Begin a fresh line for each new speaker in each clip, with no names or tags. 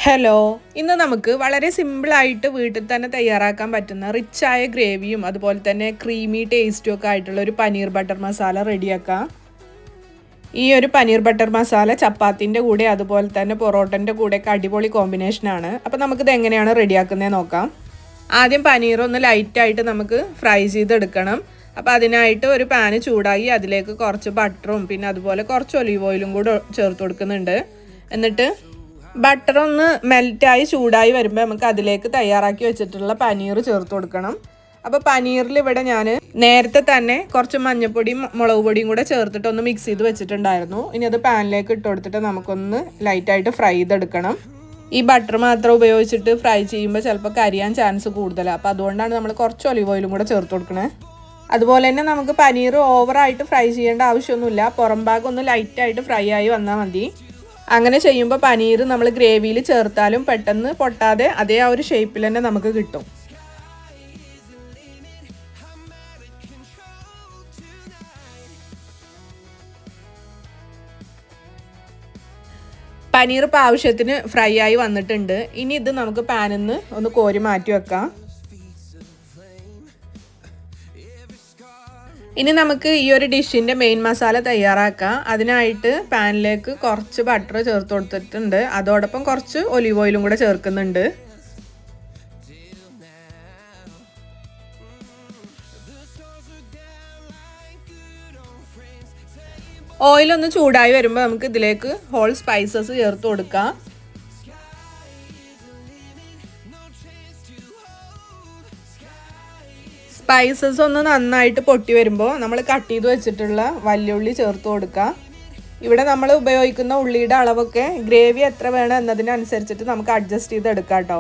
Hello, ഇന്ന് നമുക്ക് വളരെ സിമ്പിളായിട്ട് വീട്ടിൽ തന്നെ തയ്യാറാക്കാൻ പറ്റുന്ന റിച്ചായ ഗ്രേവിയും അതുപോലെ തന്നെ ക്രീമി ടേസ്റ്റും ഒക്കെ ആയിട്ടുള്ള ഒരു പനീർ ബട്ടർ മസാല റെഡിയാക്കാം. ഈ ഒരു പനീർ ബട്ടർ മസാല ചപ്പാത്തിൻ്റെ കൂടെ അതുപോലെ തന്നെ പൊറോട്ടൻ്റെ കൂടെയൊക്കെ അടിപൊളി കോമ്പിനേഷനാണ്. അപ്പോൾ നമുക്കിത് എങ്ങനെയാണ് റെഡിയാക്കുന്നത് നോക്കാം. ആദ്യം പനീർ ഒന്ന് ലൈറ്റായിട്ട് നമുക്ക് ഫ്രൈ ചെയ്തെടുക്കണം. അപ്പോൾ അതിനായിട്ട് ഒരു പാന് ചൂടായി അതിലേക്ക് കുറച്ച് ബട്ടറും പിന്നെ അതുപോലെ കുറച്ച് ഒലീവ് ഓയിലും കൂടെ ചേർത്ത് കൊടുക്കുന്നുണ്ട്. എന്നിട്ട് ബട്ടർ ഒന്ന് മെൽറ്റായി ചൂടായി വരുമ്പോൾ നമുക്ക് അതിലേക്ക് തയ്യാറാക്കി വെച്ചിട്ടുള്ള പനീർ ചേർത്ത് കൊടുക്കണം. അപ്പോൾ പനീറിൽ ഇവിടെ ഞാൻ നേരത്തെ തന്നെ കുറച്ച് മഞ്ഞൾപ്പൊടിയും മുളക് പൊടിയും കൂടെ ചേർത്തിട്ട് ഒന്ന് മിക്സ് ചെയ്ത് വെച്ചിട്ടുണ്ടായിരുന്നു. ഇനി അത് പാനിലേക്ക് ഇട്ട് കൊടുത്തിട്ട് നമുക്കൊന്ന് ലൈറ്റായിട്ട് ഫ്രൈ ചെയ്തെടുക്കണം. ഈ ബട്ടർ മാത്രം ഉപയോഗിച്ചിട്ട് ഫ്രൈ ചെയ്യുമ്പോൾ ചിലപ്പോൾ കരിയാൻ ചാൻസ് കൂടുതലാണ്. അപ്പോൾ അതുകൊണ്ടാണ് നമ്മൾ കുറച്ച് ഒലിവ് ഓയിലും കൂടെ ചേർത്ത് കൊടുക്കണേ. അതുപോലെ തന്നെ നമുക്ക് പനീർ ഓവറായിട്ട് ഫ്രൈ ചെയ്യേണ്ട ആവശ്യമൊന്നുമില്ല. പുറം ഭാഗം ഒന്ന് ലൈറ്റായിട്ട് ഫ്രൈ ആയി വന്നാൽ മതി. അങ്ങനെ ചെയ്യുമ്പോൾ പനീർ നമ്മൾ ഗ്രേവിയിൽ ചേർത്താലും പെട്ടെന്ന് പൊട്ടാതെ അതേ ആ ഒരു ഷേപ്പിൽ തന്നെ നമുക്ക് കിട്ടും. പനീർ ഇപ്പോൾ ആവശ്യത്തിന് ഫ്രൈ ആയി വന്നിട്ടുണ്ട്. ഇനി ഇത് നമുക്ക് പാനിൽ നിന്ന് ഒന്ന് കോരി മാറ്റി വെക്കാം. ഇനി നമുക്ക് ഈ ഒരു ഡിഷിൻ്റെ മെയിൻ മസാല തയ്യാറാക്കാം. അതിനായിട്ട് പാനിലേക്ക് കുറച്ച് ബട്ടർ ചേർത്ത് കൊടുത്തിട്ടുണ്ട്. അതോടൊപ്പം കുറച്ച് ഒലിവ് ഓയിലും കൂടെ ചേർക്കുന്നുണ്ട്. ഓയിലൊന്ന് ചൂടായി വരുമ്പോൾ നമുക്ക് ഇതിലേക്ക് ഹോൾ സ്പൈസസ് ചേർത്ത് കൊടുക്കാം. സ്പൈസസ് ഒന്ന് നന്നായിട്ട് പൊട്ടി വരുമ്പോൾ നമ്മൾ കട്ട് ചെയ്ത് വെച്ചിട്ടുള്ള വലിയുള്ളി ചേർത്ത് കൊടുക്കുക. ഇവിടെ നമ്മൾ ഉപയോഗിക്കുന്ന ഉള്ളിയുടെ അളവൊക്കെ ഗ്രേവി എത്ര വേണം എന്നതിനനുസരിച്ചിട്ട് നമുക്ക് അഡ്ജസ്റ്റ് ചെയ്തെടുക്കാം കേട്ടോ.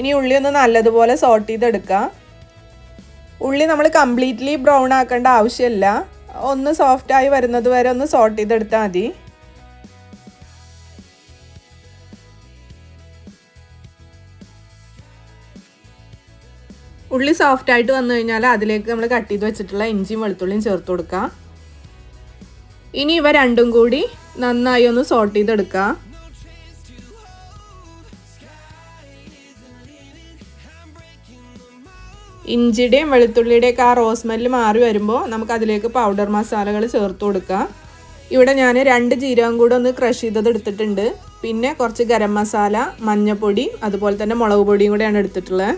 ഇനി ഉള്ളി ഒന്ന് നല്ലതുപോലെ സോട്ട് ചെയ്തെടുക്കുക. ഉള്ളി നമ്മൾ കംപ്ലീറ്റ്ലി ബ്രൗൺ ആക്കേണ്ട ആവശ്യമില്ല. ഒന്ന് സോഫ്റ്റായി വരുന്നത് വരെ ഒന്ന് സോട്ട് ചെയ്തെടുത്താൽ മതി. ഉള്ളി സോഫ്റ്റായിട്ട് വന്നു കഴിഞ്ഞാൽ അതിലേക്ക് നമ്മൾ കട്ട് ചെയ്ത് വെച്ചിട്ടുള്ള ഇഞ്ചിയും വെളുത്തുള്ളിയും ചേർത്ത് കൊടുക്കുക. ഇനി ഇവ രണ്ടും കൂടി നന്നായി ഒന്ന് സോട്ട് ചെയ്തെടുക്കുക. ഇഞ്ചിയുടെയും വെളുത്തുള്ളിയുടെയൊക്കെ ആ റോസ് സ്മെല്ല് മാറി വരുമ്പോൾ നമുക്ക് അതിലേക്ക് പൗഡർ മസാലകൾ ചേർത്ത് കൊടുക്കുക. ഇവിടെ ഞാൻ 2 ജീരകം കൂടെ ഒന്ന് ക്രഷ് ചെയ്തത് എടുത്തിട്ടുണ്ട്. പിന്നെ കുറച്ച് ഗരം മസാല, മഞ്ഞൾപ്പൊടി അതുപോലെ തന്നെ മുളക് പൊടിയും കൂടെയാണ് എടുത്തിട്ടുള്ളത്.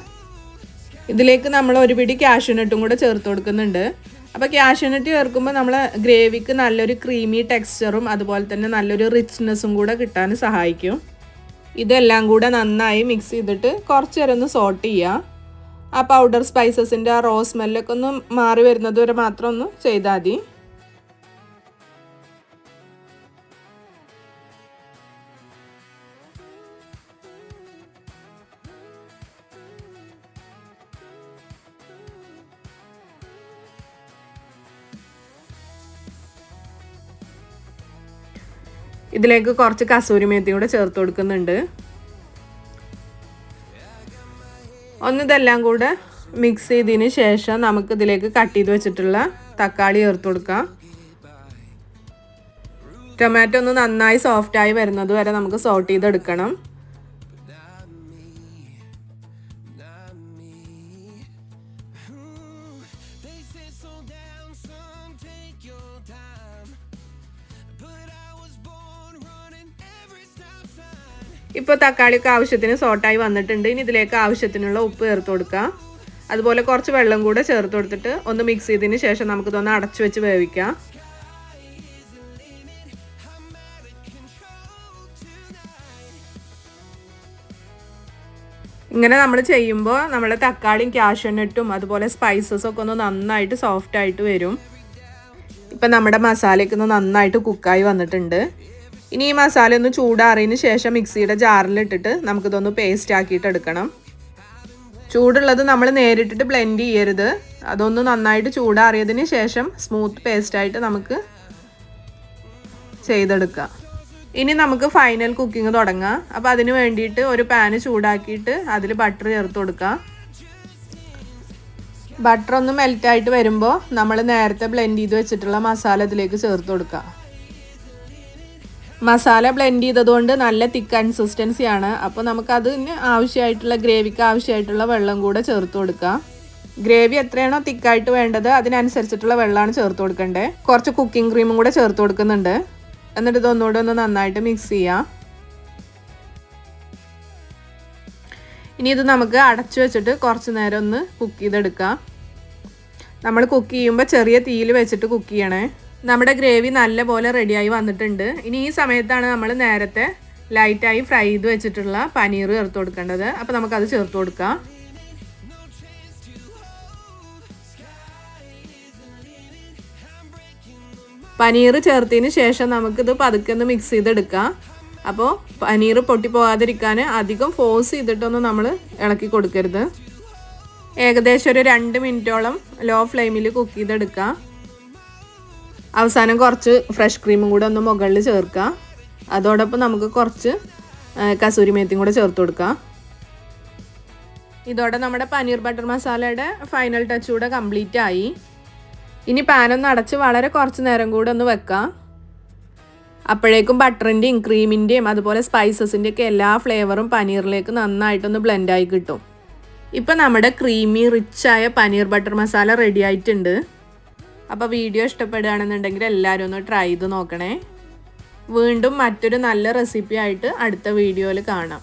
ഇതിലേക്ക് നമ്മൾ ഒരു പിടി കാഷ്യൂനട്ടും കൂടെ ചേർത്ത് കൊടുക്കുന്നുണ്ട്. അപ്പോൾ കാഷ്യൂനട്ട് ചേർക്കുമ്പോൾ നമ്മൾ ഗ്രേവിക്ക് നല്ലൊരു ക്രീമി ടെക്സ്ചറും അതുപോലെ തന്നെ നല്ലൊരു റിച്ച്നെസ്സും കൂടെ കിട്ടാൻ സഹായിക്കും. ഇതെല്ലാം കൂടെ നന്നായി മിക്സ് ചെയ്തിട്ട് കുറച്ച് നേരം ഒന്ന് സോട്ട് ചെയ്യുക. ആ പൗഡർ സ്പൈസസിൻ്റെ ആ റോസ് സ്മെല്ലൊക്കെ ഒന്ന് മാറി വരുന്നത് വരെ മാത്രം ഒന്ന് ചെയ്താൽ മതി. ഇതിലേക്ക് കുറച്ച് കസൂരി മേത്തി കൂടെ ചേർത്ത് കൊടുക്കുന്നുണ്ട്. ഒന്നിതെല്ലാം കൂടെ മിക്സ് ചെയ്തതിന് ശേഷം നമുക്കിതിലേക്ക് കട്ട് ചെയ്ത് വെച്ചിട്ടുള്ള തക്കാളി ചേർത്ത് കൊടുക്കാം. ടൊമാറ്റോ ഒന്ന് നന്നായി സോഫ്റ്റായി വരുന്നത് വരെ നമുക്ക് സോട്ട് ചെയ്തെടുക്കണം. ഇപ്പോൾ തക്കാളിയൊക്കെ ആവശ്യത്തിന് സോട്ടായി വന്നിട്ടുണ്ട്. ഇനി ഇതിലേക്ക് ആവശ്യത്തിനുള്ള ഉപ്പ് ചേർത്ത് കൊടുക്കുക. അതുപോലെ കുറച്ച് വെള്ളം കൂടെ ചേർത്ത് കൊടുത്തിട്ട് ഒന്ന് മിക്സ് ചെയ്തതിന് ശേഷം നമുക്കിതൊന്ന് അടച്ചു വെച്ച് വേവിക്കാം. ഇങ്ങനെ നമ്മൾ ചെയ്യുമ്പോൾ നമ്മുടെ തക്കാളിയും കാഷ്യൂനട്ടും അതുപോലെ സ്പൈസസൊക്കെ ഒന്ന് നന്നായിട്ട് സോഫ്റ്റായിട്ട് വരും. ഇപ്പം നമ്മുടെ മസാലയൊക്കെ ഒന്ന് നന്നായിട്ട് കുക്കായി വന്നിട്ടുണ്ട്. ഇനി ഈ മസാല ഒന്ന് ചൂടാറിയതിന് ശേഷം മിക്സിയുടെ ജാറിലിട്ടിട്ട് നമുക്കിതൊന്ന് പേസ്റ്റ് ആക്കിയിട്ട് എടുക്കണം. ചൂടുള്ളത് നമ്മൾ നേരിട്ടിട്ട് ബ്ലെൻഡ് ചെയ്യരുത്. അതൊന്ന് നന്നായിട്ട് ചൂടാറിയതിന് ശേഷം സ്മൂത്ത് പേസ്റ്റായിട്ട് നമുക്ക് ചെയ്തെടുക്കാം. ഇനി നമുക്ക് ഫൈനൽ കുക്കിംഗ് തുടങ്ങാം. അപ്പോൾ അതിന് വേണ്ടിയിട്ട് ഒരു പാന് ചൂടാക്കിയിട്ട് അതിൽ ബട്ടർ ചേർത്ത് കൊടുക്കാം. ബട്ടർ ഒന്ന് മെൽറ്റായിട്ട് വരുമ്പോൾ നമ്മൾ നേരത്തെ ബ്ലെൻഡ് ചെയ്ത് വെച്ചിട്ടുള്ള മസാല ഇതിലേക്ക് ചേർത്ത് കൊടുക്കാം. മസാല ബ്ലെൻഡ് ചെയ്തതുകൊണ്ട് നല്ല തിക്ക് കൺസിസ്റ്റൻസിയാണ്. അപ്പോൾ നമുക്കതിന് ആവശ്യമായിട്ടുള്ള ഗ്രേവിക്ക് ആവശ്യമായിട്ടുള്ള വെള്ളം കൂടെ ചേർത്ത് കൊടുക്കാം. ഗ്രേവി എത്രയാണോ തിക്കായിട്ട് വേണ്ടത് അതിനനുസരിച്ചിട്ടുള്ള വെള്ളമാണ് ചേർത്ത് കൊടുക്കേണ്ടത്. കുറച്ച് കുക്കിംഗ് ക്രീമും കൂടെ ചേർത്ത് കൊടുക്കുന്നുണ്ട്. എന്നിട്ട് ഇതൊന്നുകൂടെ ഒന്ന് നന്നായിട്ട് മിക്സ് ചെയ്യാം. ഇനി ഇത് നമുക്ക് അടച്ചു വെച്ചിട്ട് കുറച്ച് നേരം ഒന്ന് കുക്ക് ചെയ്തെടുക്കാം. നമ്മൾ കുക്ക് ചെയ്യുമ്പോൾ ചെറിയ തീയിൽ വെച്ചിട്ട് കുക്ക് ചെയ്യണേ. നമ്മുടെ ഗ്രേവി നല്ലപോലെ റെഡിയായി വന്നിട്ടുണ്ട്. ഇനി ഈ സമയത്താണ് നമ്മൾ നേരത്തെ ലൈറ്റായി ഫ്രൈ ചെയ്ത് വെച്ചിട്ടുള്ള പനീർ ചേർത്ത് കൊടുക്കേണ്ടത്. അപ്പോൾ നമുക്കത് ചേർത്ത് കൊടുക്കാം. പനീർ ചേർത്തതിന് ശേഷം നമുക്കിത് പതുക്കെ ഒന്ന് മിക്സ് ചെയ്തെടുക്കാം. അപ്പോൾ പനീർ പൊട്ടിപ്പോകാതിരിക്കാൻ അധികം ഫോഴ്സ് ചെയ്തിട്ടൊന്നും നമ്മൾ ഇളക്കി കൊടുക്കരുത്. ഏകദേശം ഒരു 2 മിനിറ്റോളം ലോ ഫ്ലെയിമിൽ കുക്ക് ചെയ്തെടുക്കാം. അവസാനം കുറച്ച് ഫ്രഷ് ക്രീമും കൂടെ ഒന്ന് മുകളിൽ ചേർക്കാം. അതോടൊപ്പം നമുക്ക് കുറച്ച് കസൂരി മേത്തിയും കൂടെ ചേർത്ത് കൊടുക്കാം. ഇതോടെ നമ്മുടെ പനീർ ബട്ടർ മസാലയുടെ ഫൈനൽ ടച്ച് കൂടെ കംപ്ലീറ്റ് ആയി. ഇനി പാനൊന്ന് അടച്ച് വളരെ കുറച്ച് നേരം കൂടെ ഒന്ന് വെക്കാം. അപ്പോഴേക്കും ബട്ടറിൻ്റെയും ക്രീമിൻ്റെയും അതുപോലെ സ്പൈസസിൻ്റെയൊക്കെ എല്ലാ ഫ്ലേവറും പനീറിലേക്ക് നന്നായിട്ടൊന്ന് ബ്ലെൻഡായി കിട്ടും. ഇപ്പം നമ്മുടെ ക്രീമി റിച്ചായ പനീർ ബട്ടർ മസാല റെഡി ആയിട്ടുണ്ട്. അപ്പോൾ വീഡിയോ ഇഷ്ടപ്പെടുകയാണെന്നുണ്ടെങ്കിൽ എല്ലാവരും ഒന്ന് ട്രൈ ചെയ്ത് നോക്കണേ. വീണ്ടും മറ്റൊരു നല്ല റെസിപ്പി ആയിട്ട് അടുത്ത വീഡിയോയിൽ കാണാം.